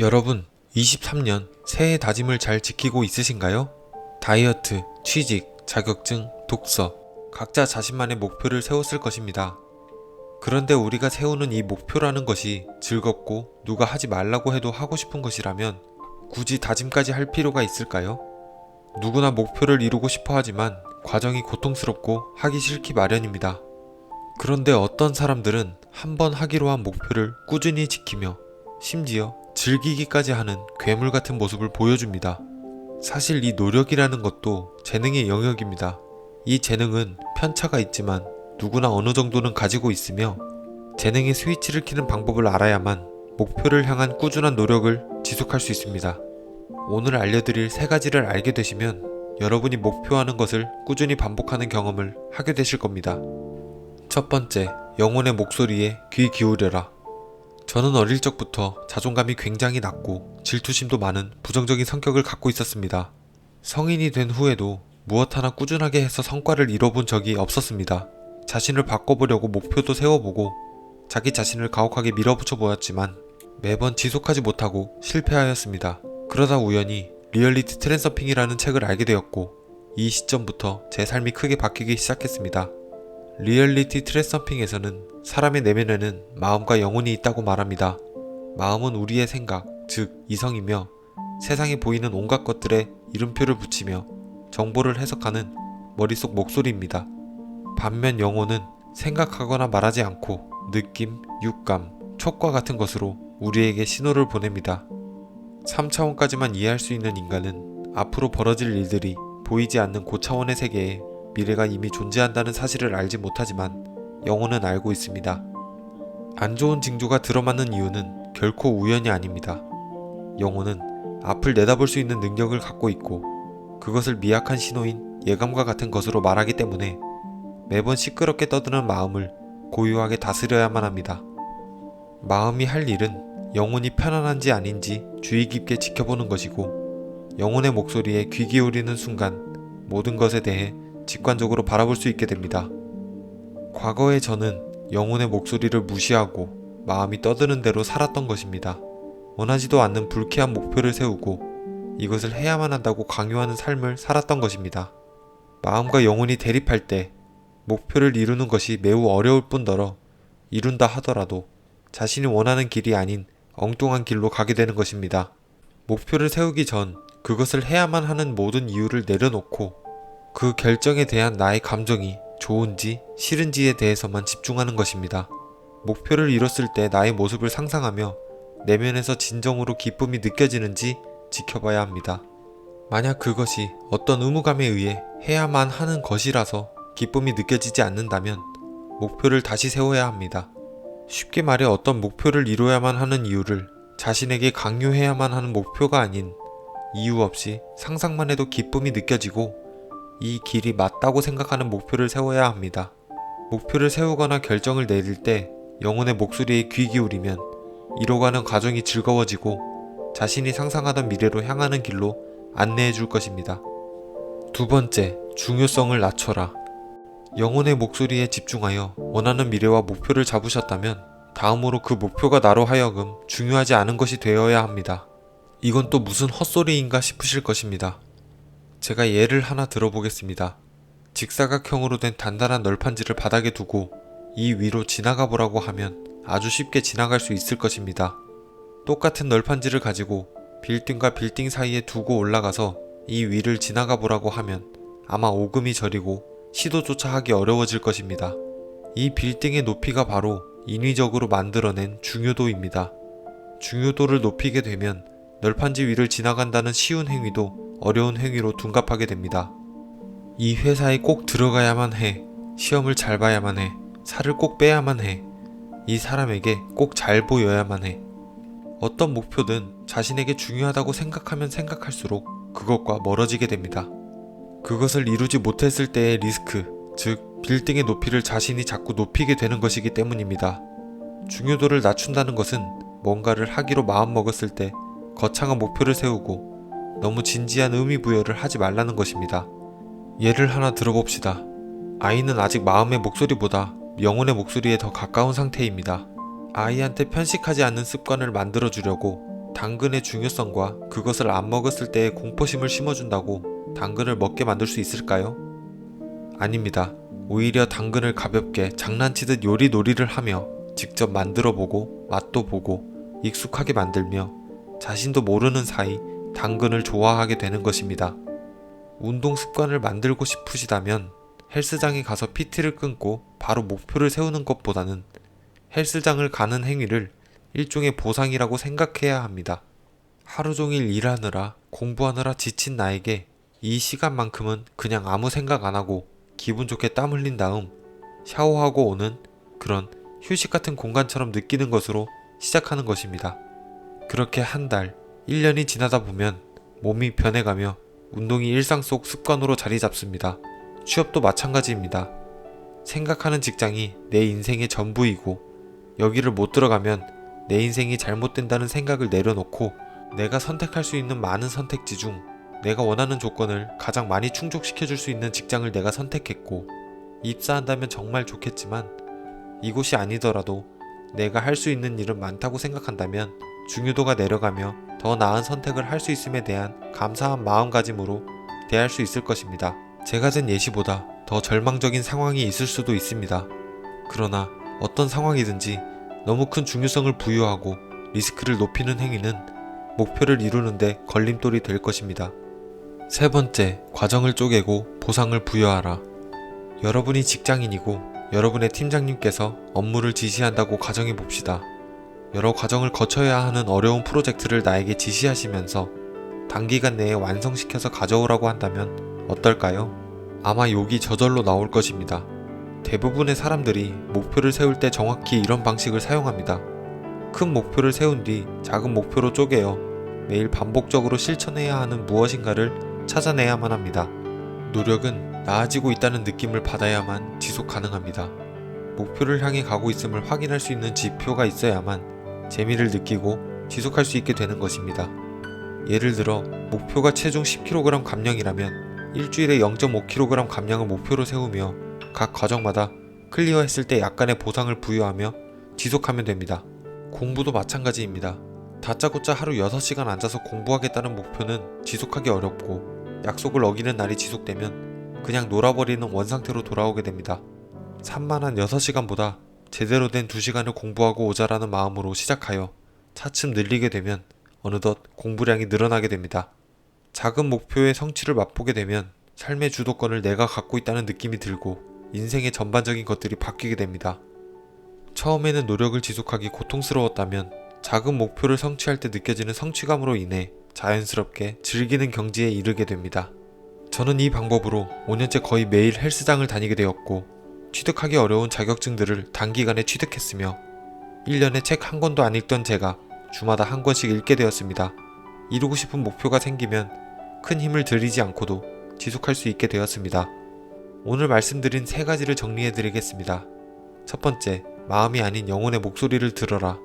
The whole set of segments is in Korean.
여러분, 23년 새해 다짐을 잘 지키고 있으신가요? 다이어트, 취직, 자격증, 독서, 각자 자신만의 목표를 세웠을 것입니다. 그런데 우리가 세우는 이 목표라는 것이 즐겁고 누가 하지 말라고 해도 하고 싶은 것이라면 굳이 다짐까지 할 필요가 있을까요? 누구나 목표를 이루고 싶어 하지만 과정이 고통스럽고 하기 싫기 마련입니다. 그런데 어떤 사람들은 한번 하기로 한 목표를 꾸준히 지키며 심지어 즐기기까지 하는 괴물 같은 모습을 보여줍니다. 사실 이 노력이라는 것도 재능의 영역입니다. 이 재능은 편차가 있지만 누구나 어느 정도는 가지고 있으며 재능의 스위치를 켜는 방법을 알아야만 목표를 향한 꾸준한 노력을 지속할 수 있습니다. 오늘 알려드릴 3가지를 알게 되시면 여러분이 목표하는 것을 꾸준히 반복하는 경험을 하게 되실 겁니다. 첫 번째, 영혼의 목소리에 귀 기울여라. 저는 어릴 적부터 자존감이 굉장히 낮고 질투심도 많은 부정적인 성격을 갖고 있었습니다. 성인이 된 후에도 무엇 하나 꾸준하게 해서 성과를 이뤄본 적이 없었습니다. 자신을 바꿔보려고 목표도 세워보고 자기 자신을 가혹하게 밀어붙여 보았지만 매번 지속하지 못하고 실패하였습니다. 그러다 우연히 리얼리티 트랜서핑이라는 책을 알게 되었고 이 시점부터 제 삶이 크게 바뀌기 시작했습니다. 리얼리티 트랜서핑에서는 사람의 내면에는 마음과 영혼이 있다고 말합니다. 마음은 우리의 생각, 즉 이성이며 세상에 보이는 온갖 것들에 이름표를 붙이며 정보를 해석하는 머릿속 목소리입니다. 반면 영혼은 생각하거나 말하지 않고 느낌, 육감, 촉과 같은 것으로 우리에게 신호를 보냅니다. 3차원까지만 이해할 수 있는 인간은 앞으로 벌어질 일들이 보이지 않는 고차원의 세계에 미래가 이미 존재한다는 사실을 알지 못하지만 영혼은 알고 있습니다. 안 좋은 징조가 들어맞는 이유는 결코 우연이 아닙니다. 영혼은 앞을 내다볼 수 있는 능력을 갖고 있고 그것을 미약한 신호인 예감과 같은 것으로 말하기 때문에 매번 시끄럽게 떠드는 마음을 고요하게 다스려야만 합니다. 마음이 할 일은 영혼이 편안한지 아닌지 주의 깊게 지켜보는 것이고 영혼의 목소리에 귀 기울이는 순간 모든 것에 대해 직관적으로 바라볼 수 있게 됩니다. 과거의 저는 영혼의 목소리를 무시하고 마음이 떠드는 대로 살았던 것입니다. 원하지도 않는 불쾌한 목표를 세우고 이것을 해야만 한다고 강요하는 삶을 살았던 것입니다. 마음과 영혼이 대립할 때 목표를 이루는 것이 매우 어려울 뿐더러 이룬다 하더라도 자신이 원하는 길이 아닌 엉뚱한 길로 가게 되는 것입니다. 목표를 세우기 전 그것을 해야만 하는 모든 이유를 내려놓고 그 결정에 대한 나의 감정이 좋은지 싫은지에 대해서만 집중하는 것입니다. 목표를 이뤘을 때 나의 모습을 상상하며 내면에서 진정으로 기쁨이 느껴지는지 지켜봐야 합니다. 만약 그것이 어떤 의무감에 의해 해야만 하는 것이라서 기쁨이 느껴지지 않는다면 목표를 다시 세워야 합니다. 쉽게 말해 어떤 목표를 이뤄야만 하는 이유를 자신에게 강요해야만 하는 목표가 아닌 이유 없이 상상만 해도 기쁨이 느껴지고 이 길이 맞다고 생각하는 목표를 세워야 합니다. 목표를 세우거나 결정을 내릴 때 영혼의 목소리에 귀 기울이면 이뤄가는 과정이 즐거워지고 자신이 상상하던 미래로 향하는 길로 안내해 줄 것입니다. 두 번째, 중요성을 낮춰라. 영혼의 목소리에 집중하여 원하는 미래와 목표를 잡으셨다면 다음으로 그 목표가 나로 하여금 중요하지 않은 것이 되어야 합니다. 이건 또 무슨 헛소리인가 싶으실 것입니다. 제가 예를 하나 들어보겠습니다. 직사각형으로 된 단단한 널판지를 바닥에 두고 이 위로 지나가 보라고 하면 아주 쉽게 지나갈 수 있을 것입니다. 똑같은 널판지를 가지고 빌딩과 빌딩 사이에 두고 올라가서 이 위를 지나가 보라고 하면 아마 오금이 저리고 시도조차 하기 어려워질 것입니다. 이 빌딩의 높이가 바로 인위적으로 만들어낸 중요도입니다. 중요도를 높이게 되면 널판지 위를 지나간다는 쉬운 행위도 어려운 행위로 둔갑하게 됩니다. 이 회사에 꼭 들어가야만 해. 시험을 잘 봐야만 해. 살을 꼭 빼야만 해. 이 사람에게 꼭 잘 보여야만 해. 어떤 목표든 자신에게 중요하다고 생각하면 생각할수록 그것과 멀어지게 됩니다. 그것을 이루지 못했을 때의 리스크, 즉 빌딩의 높이를 자신이 자꾸 높이게 되는 것이기 때문입니다. 중요도를 낮춘다는 것은 뭔가를 하기로 마음먹었을 때 거창한 목표를 세우고 너무 진지한 의미부여를 하지 말라는 것입니다. 예를 하나 들어봅시다. 아이는 아직 마음의 목소리보다 영혼의 목소리에 더 가까운 상태입니다. 아이한테 편식하지 않는 습관을 만들어주려고 당근의 중요성과 그것을 안 먹었을 때의 공포심을 심어준다고 당근을 먹게 만들 수 있을까요? 아닙니다. 오히려 당근을 가볍게 장난치듯 요리놀이를 하며 직접 만들어보고 맛도 보고 익숙하게 만들며 자신도 모르는 사이 당근을 좋아하게 되는 것입니다. 운동 습관을 만들고 싶으시다면 헬스장에 가서 PT를 끊고 바로 목표를 세우는 것보다는 헬스장을 가는 행위를 일종의 보상이라고 생각해야 합니다. 하루 종일 일하느라 공부하느라 지친 나에게 이 시간만큼은 그냥 아무 생각 안 하고 기분 좋게 땀 흘린 다음 샤워하고 오는 그런 휴식 같은 공간처럼 느끼는 것으로 시작하는 것입니다. 그렇게 한 달, 1년이 지나다 보면 몸이 변해가며 운동이 일상 속 습관으로 자리 잡습니다. 취업도 마찬가지입니다. 생각하는 직장이 내 인생의 전부이고 여기를 못 들어가면 내 인생이 잘못된다는 생각을 내려놓고 내가 선택할 수 있는 많은 선택지 중 내가 원하는 조건을 가장 많이 충족시켜줄 수 있는 직장을 내가 선택했고 입사한다면 정말 좋겠지만 이곳이 아니더라도 내가 할 수 있는 일은 많다고 생각한다면 중요도가 내려가며 더 나은 선택을 할 수 있음에 대한 감사한 마음가짐으로 대할 수 있을 것입니다. 제가 든 예시보다 더 절망적인 상황이 있을 수도 있습니다. 그러나 어떤 상황이든지 너무 큰 중요성을 부여하고 리스크를 높이는 행위는 목표를 이루는데 걸림돌이 될 것입니다. 세 번째, 과정을 쪼개고 보상을 부여하라. 여러분이 직장인이고 여러분의 팀장님께서 업무를 지시한다고 가정해 봅시다. 여러 과정을 거쳐야 하는 어려운 프로젝트를 나에게 지시하시면서 단기간 내에 완성시켜서 가져오라고 한다면 어떨까요? 아마 욕이 저절로 나올 것입니다. 대부분의 사람들이 목표를 세울 때 정확히 이런 방식을 사용합니다. 큰 목표를 세운 뒤 작은 목표로 쪼개어 매일 반복적으로 실천해야 하는 무엇인가를 찾아내야만 합니다. 노력은 나아지고 있다는 느낌을 받아야만 지속 가능합니다. 목표를 향해 가고 있음을 확인할 수 있는 지표가 있어야만 재미를 느끼고 지속할 수 있게 되는 것입니다. 예를 들어 목표가 체중 10kg 감량이라면 일주일에 0.5kg 감량을 목표로 세우며 각 과정마다 클리어했을 때 약간의 보상을 부여하며 지속하면 됩니다. 공부도 마찬가지입니다. 다짜고짜 하루 6시간 앉아서 공부하겠다는 목표는 지속하기 어렵고 약속을 어기는 날이 지속되면 그냥 놀아버리는 원상태로 돌아오게 됩니다. 산만한 6시간보다 제대로 된 2시간을 공부하고 오자라는 마음으로 시작하여 차츰 늘리게 되면 어느덧 공부량이 늘어나게 됩니다. 작은 목표의 성취를 맛보게 되면 삶의 주도권을 내가 갖고 있다는 느낌이 들고 인생의 전반적인 것들이 바뀌게 됩니다. 처음에는 노력을 지속하기 고통스러웠다면 작은 목표를 성취할 때 느껴지는 성취감으로 인해 자연스럽게 즐기는 경지에 이르게 됩니다. 저는 이 방법으로 5년째 거의 매일 헬스장을 다니게 되었고 취득하기 어려운 자격증들을 단기간에 취득했으며 1년에 책 한 권도 안 읽던 제가 주마다 한 권씩 읽게 되었습니다. 이루고 싶은 목표가 생기면 큰 힘을 들이지 않고도 지속할 수 있게 되었습니다. 오늘 말씀드린 3가지를 정리해드리겠습니다. 첫 번째, 마음이 아닌 영혼의 목소리를 들어라.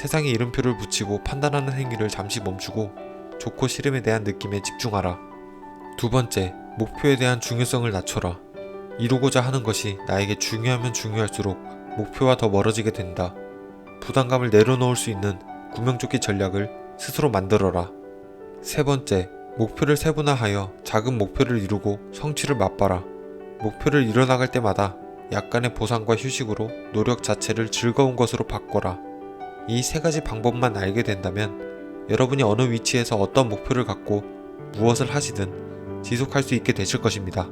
세상에 이름표를 붙이고 판단하는 행위를 잠시 멈추고 좋고 싫음에 대한 느낌에 집중하라. 두 번째, 목표에 대한 중요성을 낮춰라. 이루고자 하는 것이 나에게 중요하면 중요할수록 목표와 더 멀어지게 된다. 부담감을 내려놓을 수 있는 구명조끼 전략을 스스로 만들어라. 세 번째, 목표를 세분화하여 작은 목표를 이루고 성취를 맛봐라. 목표를 이뤄나갈 때마다 약간의 보상과 휴식으로 노력 자체를 즐거운 것으로 바꿔라. 이 3가지 방법만 알게 된다면 여러분이 어느 위치에서 어떤 목표를 갖고 무엇을 하시든 지속할 수 있게 되실 것입니다.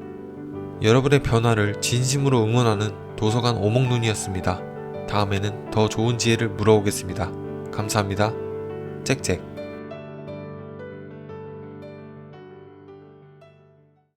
여러분의 변화를 진심으로 응원하는 도서관 오목눈이었습니다. 다음에는 더 좋은 지혜를 물어오겠습니다. 감사합니다. 짹짹.